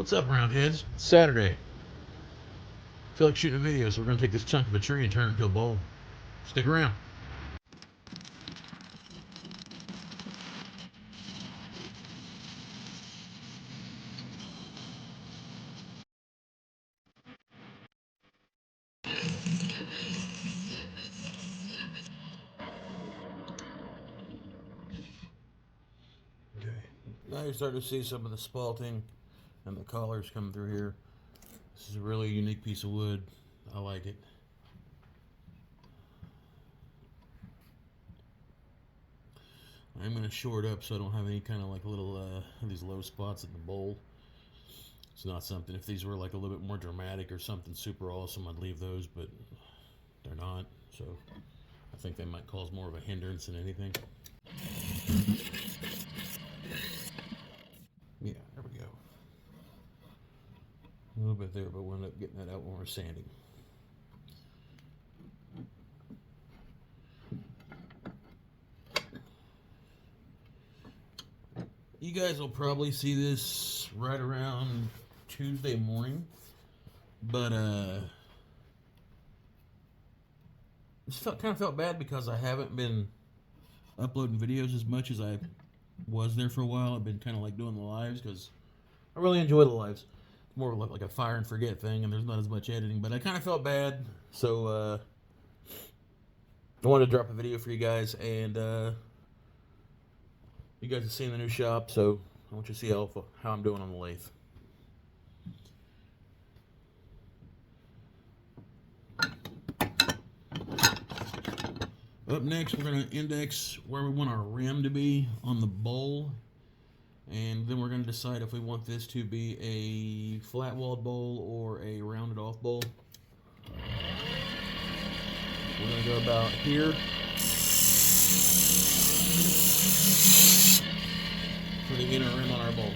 What's up, roundheads? It's Saturday. I feel like shooting a video, so we're going to take this chunk of a tree and turn it into a bowl. Stick around. Okay. Now you're starting to see some of the spalting and the collars coming through here. This is a really unique piece of wood. I like it. I'm going to shore it up so I don't have any kind of like little these low spots in the bowl. It's not something, if these were like a little bit more dramatic or something super awesome, I'd leave those, but they're not. So I think they might cause more of a hindrance than anything. Yeah, there we go. A little bit there, but we'll end up getting that out when we're sanding. You guys will probably see this right around Tuesday morning, but just kind of felt bad because I haven't been uploading videos as much as I was there for a while. I've been kind of like doing the lives because I really enjoy the lives. It's more like a fire and forget thing, and there's not as much editing, but I kind of felt bad, so I wanted to drop a video for you guys, and you guys have seen the new shop, so I want you to see how I'm doing on the lathe. Up next, we're going to index where we want our rim to be on the bowl, and then we're going to decide if we want this to be a flat-walled bowl or a rounded-off bowl. We're going to go about here for the inner rim on our bowl.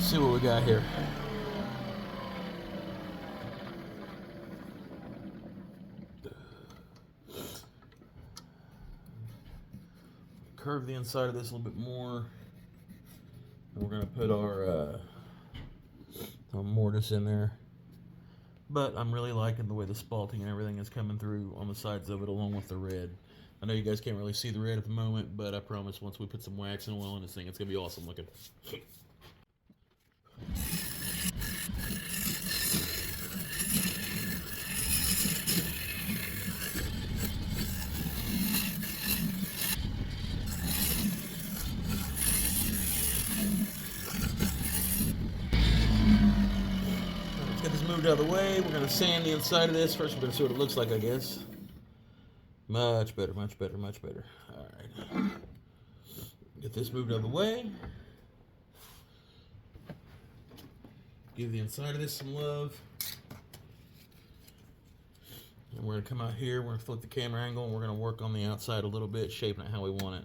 See what we got here. Curve the inside of this a little bit more. And we're going to put our mortise in there. But I'm really liking the way the spalting and everything is coming through on the sides of it along with the red. I know you guys can't really see the red at the moment, but I promise once we put some wax and oil in this thing, it's going to be awesome looking. Let's get this moved out of the way. We're going to sand the inside of this. First, we're going to see what it looks like, I guess. Much better, much better, much better. All right. Get this moved out of the way. Give the inside of this some love. And we're going to come out here, we're going to flip the camera angle, and we're going to work on the outside a little bit, shaping it how we want it.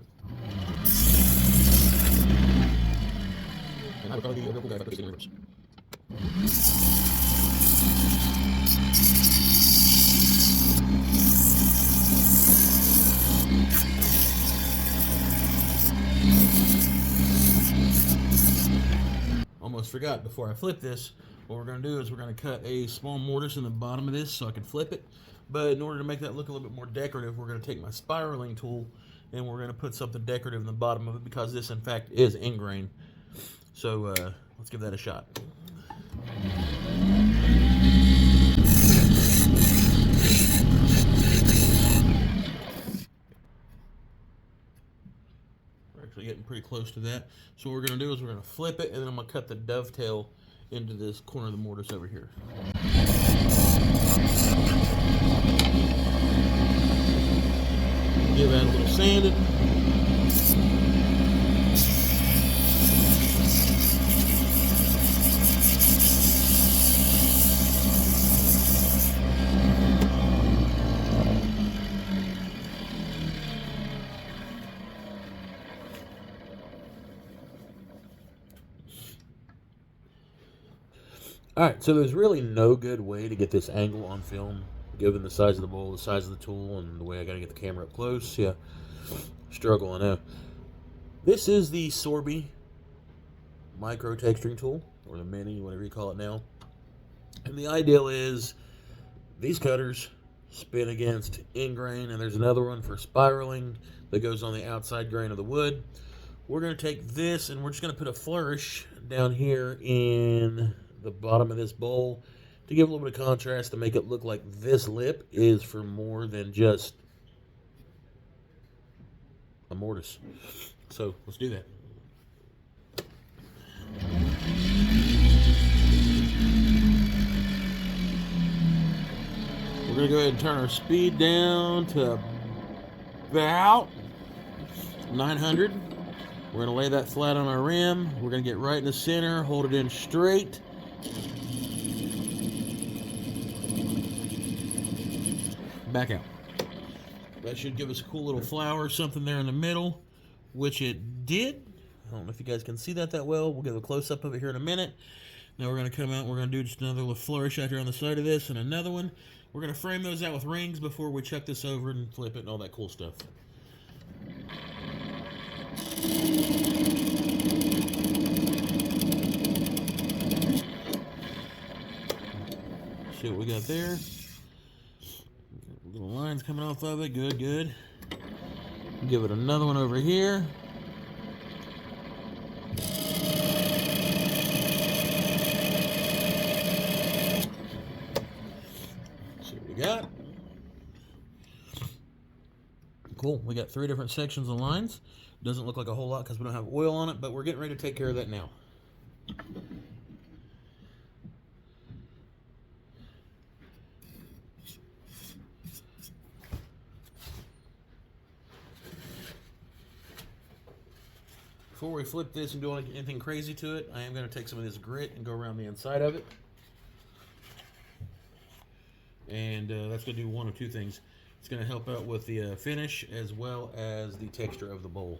Almost forgot, before I flip this, what we're going to do is we're going to cut a small mortise in the bottom of this so I can flip it. But in order to make that look a little bit more decorative, we're going to take my spiraling tool and we're going to put something decorative in the bottom of it because this, in fact, is ingrain. So let's give that a shot. close to that. So what we're going to do is we're going to flip it, and then I'm going to cut the dovetail into this corner of the mortise over here. Give that a little sanding. Alright, so there's really no good way to get this angle on film, given the size of the bowl, the size of the tool, and the way I gotta get the camera up close. Yeah, struggle, I know. This is the Sorby micro texturing tool, or the mini, whatever you call it now. And the ideal is these cutters spin against in grain, and there's another one for spiraling that goes on the outside grain of the wood. We're going to take this and we're just going to put a flourish down here in the bottom of this bowl to give a little bit of contrast, to make it look like this lip is for more than just a mortise. So let's do that. We're going to go ahead and turn our speed down to about 900. We're going to lay that flat on our rim. We're going to get right in the center, hold it in straight. Back out. That should give us a cool little flower, something there in the middle, which it did. I don't know if you guys can see that well. We'll give a close-up of it here in a minute. Now we're going to come out and we're going to do just another little flourish out here on the side of this, and another one. We're going to frame those out with rings before we chuck this over and flip it and all that cool stuff. See what we got there. Little lines coming off of it. Good, good. Give it another one over here. See what we got. Cool. We got 3 different sections of lines. Doesn't look like a whole lot because we don't have oil on it, but we're getting ready to take care of that now. Before we flip this and do anything crazy to it, I am going to take some of this grit and go around the inside of it. And that's going to do one of two things. It's going to help out with the finish as well as the texture of the bowl.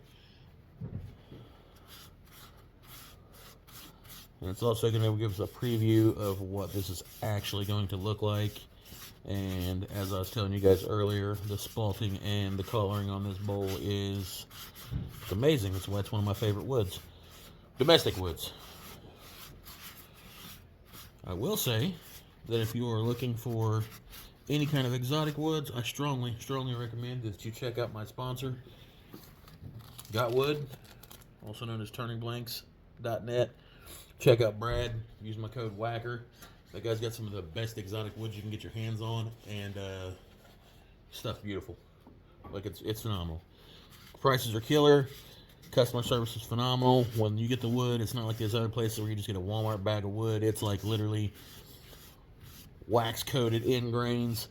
And it's also going to give us a preview of what this is actually going to look like. And as I was telling you guys earlier, the spalting and the coloring on this bowl is amazing. That's why it's one of my favorite woods. Domestic woods. I will say that if you are looking for any kind of exotic woods, I strongly recommend that you check out my sponsor, Got Wood, also known as turningblanks.net. Check out Brad. Use my code WHACKER. That guy's got some of the best exotic woods you can get your hands on, and stuff's beautiful. Like, it's phenomenal. Prices are killer. Customer service is phenomenal. When you get the wood, it's not like these other places where you just get a Walmart bag of wood. It's like literally wax coated in grains.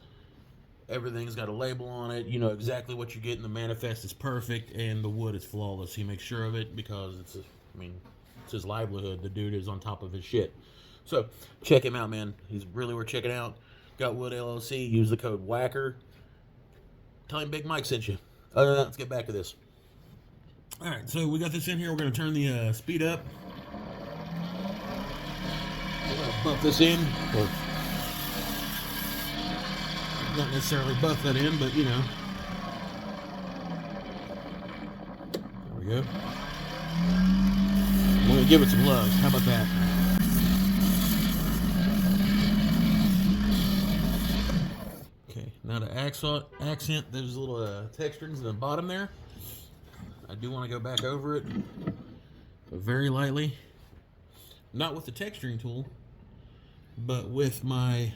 Everything's got a label on it. You know exactly what you get, and the manifest is perfect, and the wood is flawless. He makes sure of it because it's his livelihood. The dude is on top of his shit. So check him out, man. He's really worth checking out. Got Wood LLC. Use the code WHACKER. Tell him Big Mike sent you. Other than that, let's get back to this. All right, so we got this in here. We're going to turn the speed up. We're going to bump this in. Or not necessarily buff that in, but you know. There we go. We're going to give it some love. How about that? Okay, now to accent those little texturings in the bottom there. I do want to go back over it very lightly. Not with the texturing tool, but with my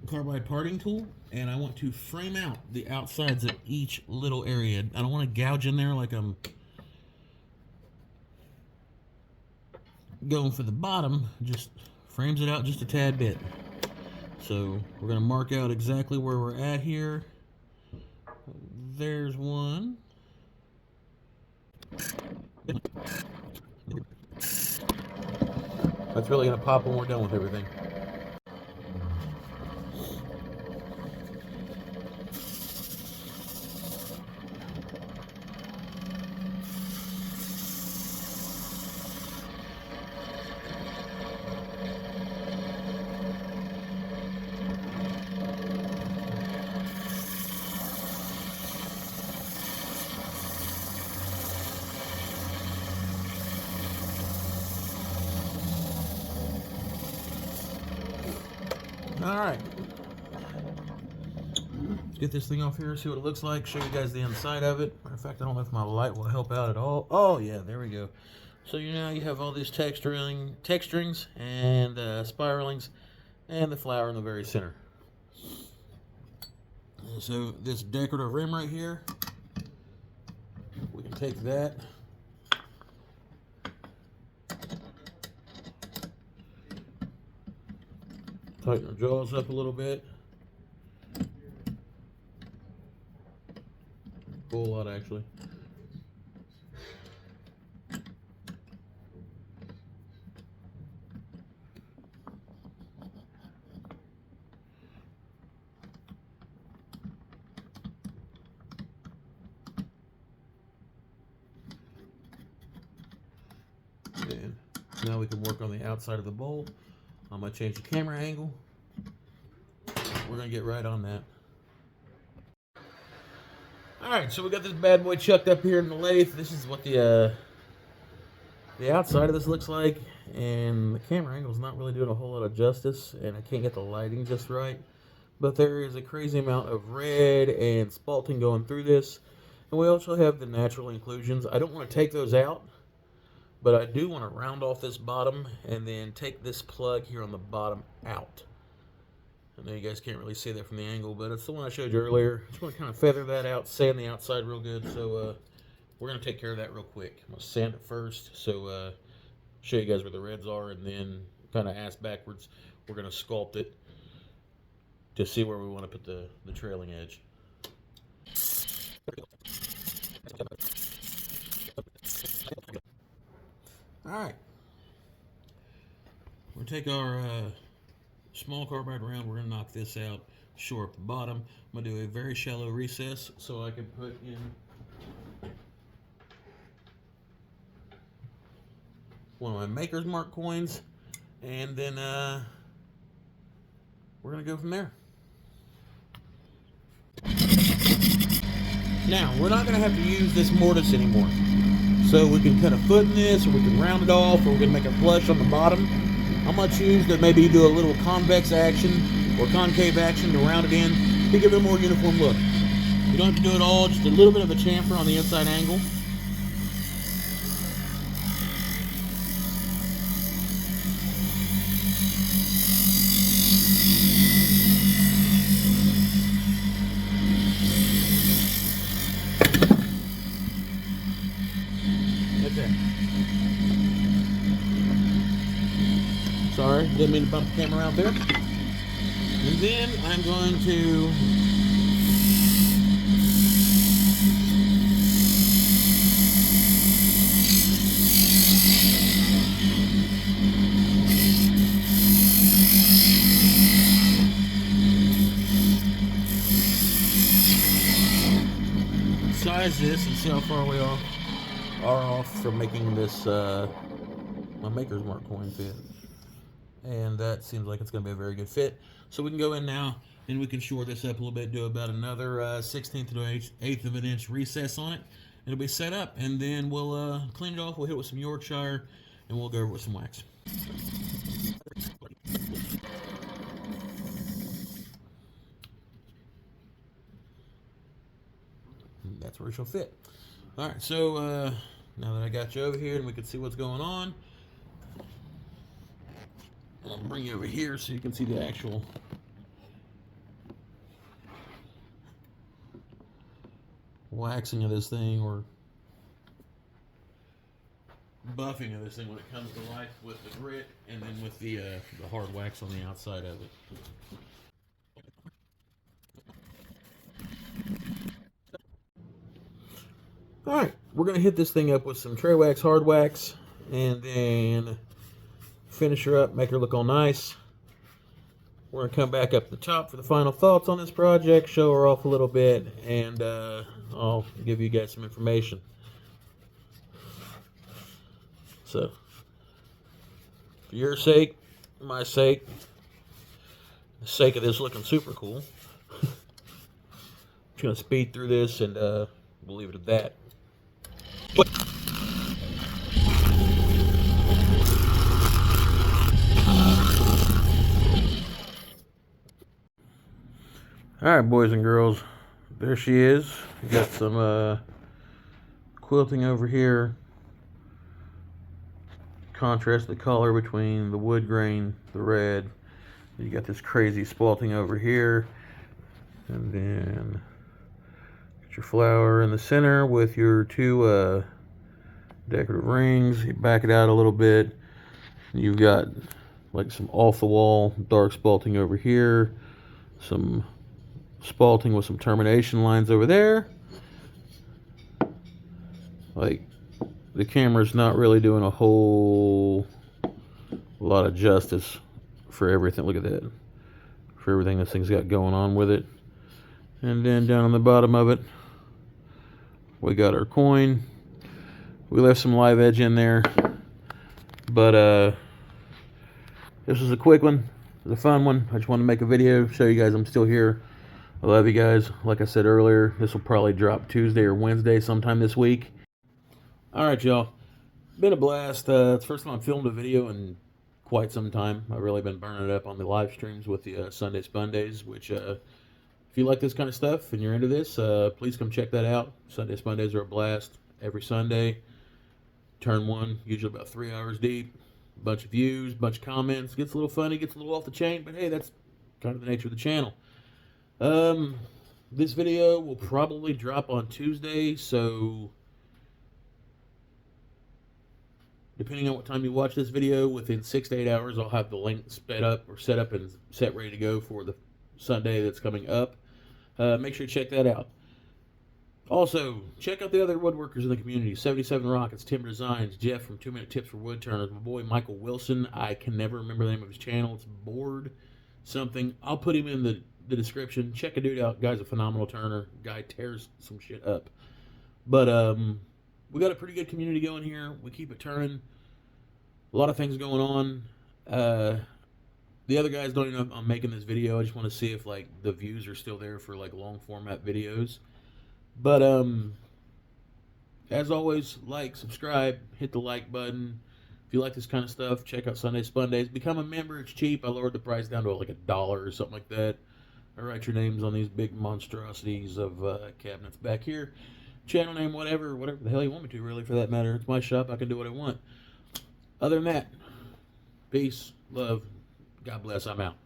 carbide parting tool. And I want to frame out the outsides of each little area. I don't want to gouge in there like I'm going for the bottom just frames it out just a tad bit. So we're going to mark out exactly where we're at here. There's one. That's really going to pop when we're done with everything. Alright, let's get this thing off here, see what it looks like, show you guys the inside of it. Matter of fact, I don't know if my light will help out at all. Oh yeah, there we go. So now you have all these texturings and spiralings and the flower in the very center. And so this decorative rim right here, we can take that, tighten our jaws up a little bit. A whole lot, actually. And now we can work on the outside of the bowl. I'm going to change the camera angle. We're going to get right on that. Alright, so we got this bad boy chucked up here in the lathe. This is what the outside of this looks like. And the camera angle is not really doing a whole lot of justice. And I can't get the lighting just right. But there is a crazy amount of red and spalting going through this. And we also have the natural inclusions. I don't want to take those out. But I do want to round off this bottom and then take this plug here on the bottom out. I know you guys can't really see that from the angle, but it's the one I showed you earlier. Just want to kind of feather that out, sand the outside real good. So we're going to take care of that real quick. I'm going to sand it first, so show you guys where the reds are, and then kind of ass backwards, we're going to sculpt it to see where we want to put the trailing edge. Alright, we're going to take our small carbide round, we're going to knock this out, shore up the bottom. I'm going to do a very shallow recess so I can put in one of my Maker's Mark coins, and then we're going to go from there. Now, we're not going to have to use this mortise anymore. So we can cut a foot in this, or we can round it off, or we're going to make a flush on the bottom. I'm going to choose to maybe do a little convex action or concave action to round it in to give it a more uniform look. You don't have to do it all, just a little bit of a chamfer on the inside angle. Sorry, didn't mean to bump the camera out there. And then I'm going to size this and see how far we are off from making this my Maker's Mark coin fit. And that seems like it's going to be a very good fit. So we can go in now and we can shore this up a little bit, do about another 1/16 to 1/8 of an inch recess on it. It'll be set up, and then we'll clean it off. We'll hit it with some Yorkshire, and we'll go over with some wax. That's where she'll fit. All right, so now that I got you over here and we can see what's going on, I'll bring you over here so you can see the actual waxing of this thing, or buffing of this thing when it comes to life with the grit and then with the hard wax on the outside of it. Alright, we're going to hit this thing up with some tray wax, hard wax, and then finish her up, make her look all nice. We're going to come back up the top for the final thoughts on this project, show her off a little bit, and I'll give you guys some information. So, for your sake, my sake, the sake of this looking super cool, I'm just going to speed through this and we'll leave it at that. Alright, boys and girls, there she is. You got some quilting over here. Contrast the color between the wood grain, the red. You got this crazy spalting over here. And then get your flower in the center with your two decorative rings. You back it out a little bit. You've got like some off-the-wall dark spalting over here. Some spalting with some termination lines over there. Like, the camera's not really doing a whole lot of justice for everything. Look at that. For everything this thing's got going on with it. And then down on the bottom of it, we got our coin. We left some live edge in there. But this was a quick one. It was a fun one. I just wanted to make a video, show you guys I'm still here. I love you guys. Like I said earlier, this will probably drop Tuesday or Wednesday sometime this week. Alright, y'all. Been a blast. It's the first time I've filmed a video in quite some time. I've really been burning it up on the live streams with the Sunday Spundays, which if you like this kind of stuff and you're into this, please come check that out. Sunday Spundays are a blast every Sunday. Turn one, usually about 3 hours deep. Bunch of views, bunch of comments. Gets a little funny, gets a little off the chain, but hey, that's kind of the nature of the channel. This video will probably drop on Tuesday, so depending on what time you watch this video, within 6 to 8 hours, I'll have the link sped up or set up and set ready to go for the Sunday that's coming up. Make sure you check that out. Also, check out the other woodworkers in the community. 77 Rockets, Timber Designs, Jeff from 2 Minute Tips for Wood Turners, my boy Michael Wilson. I can never remember the name of his channel. It's Board something. I'll put him in the description. Check a dude out. Guy's a phenomenal turner. Guy tears some shit up. But we got a pretty good community going here. We keep it turning. A lot of things going on. The other guys don't even know I'm making this video. I just want to see if like the views are still there for like long format videos. But as always, like, subscribe, hit the like button. If you like this kind of stuff, check out Sunday Spundays. Become a member. It's cheap. I lowered the price down to like $1 or something like that. I write your names on these big monstrosities of cabinets back here. Channel name, whatever the hell you want me to, really, for that matter. It's my shop. I can do what I want. Other than that, peace, love, God bless. I'm out.